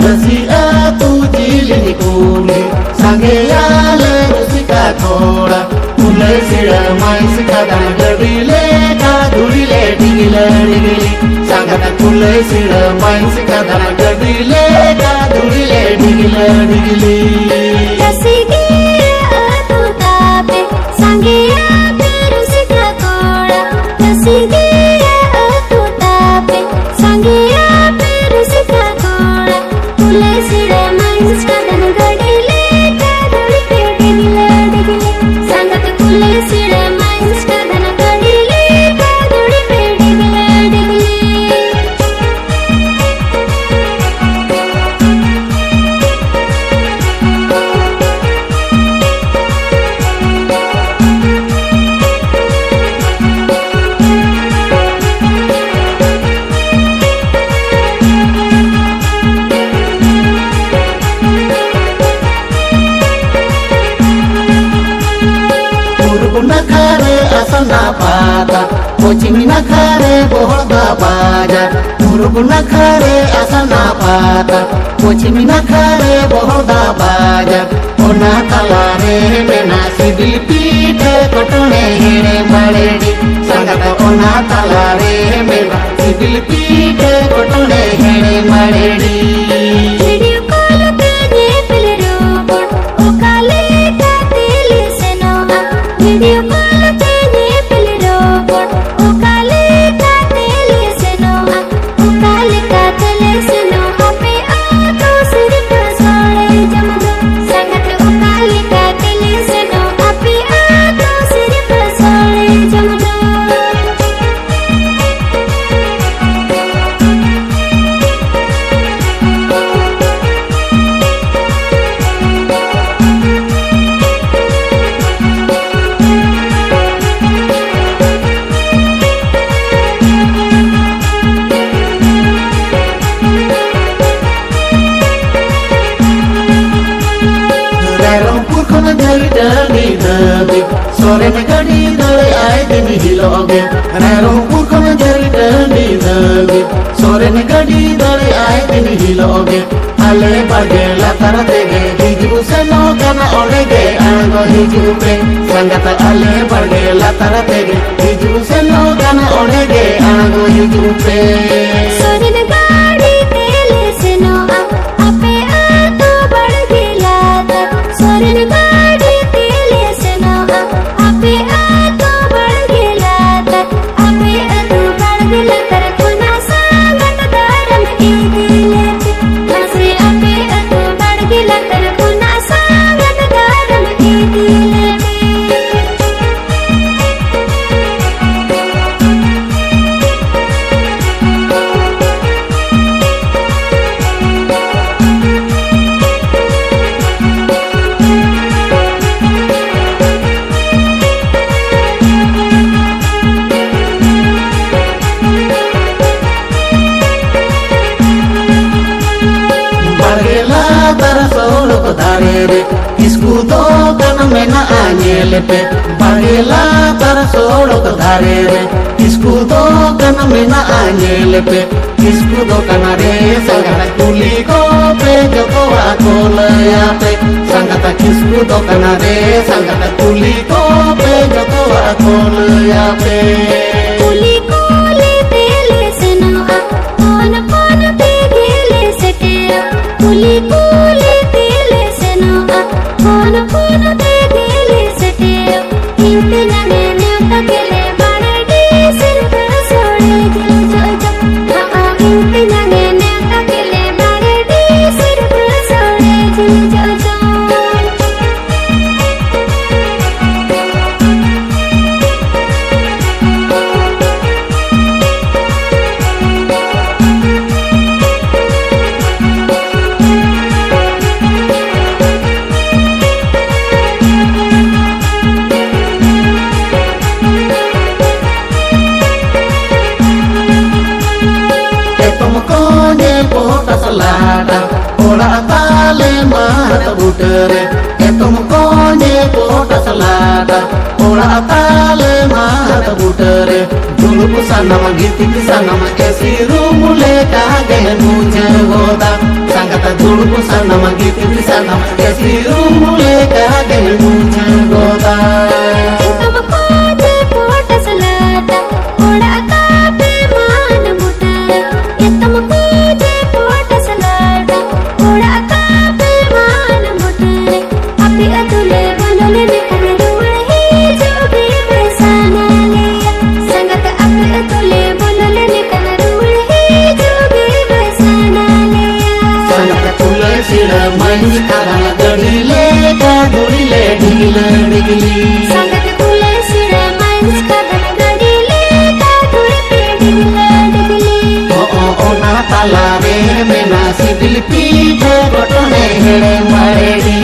Rasia tu jilini kuni Sangea le rusika thoda Mulai sira mai sikada gadile ka dhurile digile digili Sangata mulai sira mai sikada gadile ka dhurile digile digili Rasigira tu tape Sangea rusika thoda Rasigira tu tape Sangea rusika thoda Mulai sira mai sikada gadile ka dhurile digile digili Sangata mulai sira mai sikada gadile ka dhurile digile digili Nakare asana pata Kochimi nakare bohda baja Murugu nakare asana pata Kochimi nakare bohda baja Ona talare mena sibil pite Kotone here maredi Sangata ona talare mena sibil pite Kotone here maredi Video call pe je pil robot O kale ka til se no Video call pe je pil robot O kale ka til se no O kale ka til se no ape a to sirf sole jamdo Sangat o kale ka til se no ape a to sirf sole jamdo Rampur kona jari dali dabi Sore me gadi dali ay dini hiloge Rampur kona jari dali dabi Sore me gadi dali ay dini hiloge Ale bage la tara dege Hiju se no gana olege Ango hiju pe Sangata ale bage la tara dege Hiju se no gana olege Ango hiju pe Sorin gaadi tele se no ape a to bad gila Sorin gaadi tele se no ape a to bad gila ape a to bad gila tar kuna sangat daram idile nase ape a to bad gila tar kuna sangat daram idile Isku to kana mena anyele pe Bagela tar solo kadare re Isku to kana mena anyele pe Isku to kana re sangata kuli ko pe Joko ako laya pe Sangata isku to kana re sangata kuli ko pe Joko ako laya pe Kuli kuli tele se no pon pon pe gele se te Kuli kuli tele se no pon pon pe gele se te Inte jane ne ta gele bade di sir pe sole jil jo jo Inte jane ne ta gele bade di sir pe sole jil jo jo salada Ola tale mata butere Etum konye pota salada Ola tale mata butere Dulu kusana magiti kisana makesi rumule kage muje goda Sangka kata dulu sana magiti di sana kasi rumule kagel mucha goda manis karang gadile kadurile digile digili sangat kule sira manis karang gadile kadurile digile digili o na tala re mena sidil pi gotone hele maredi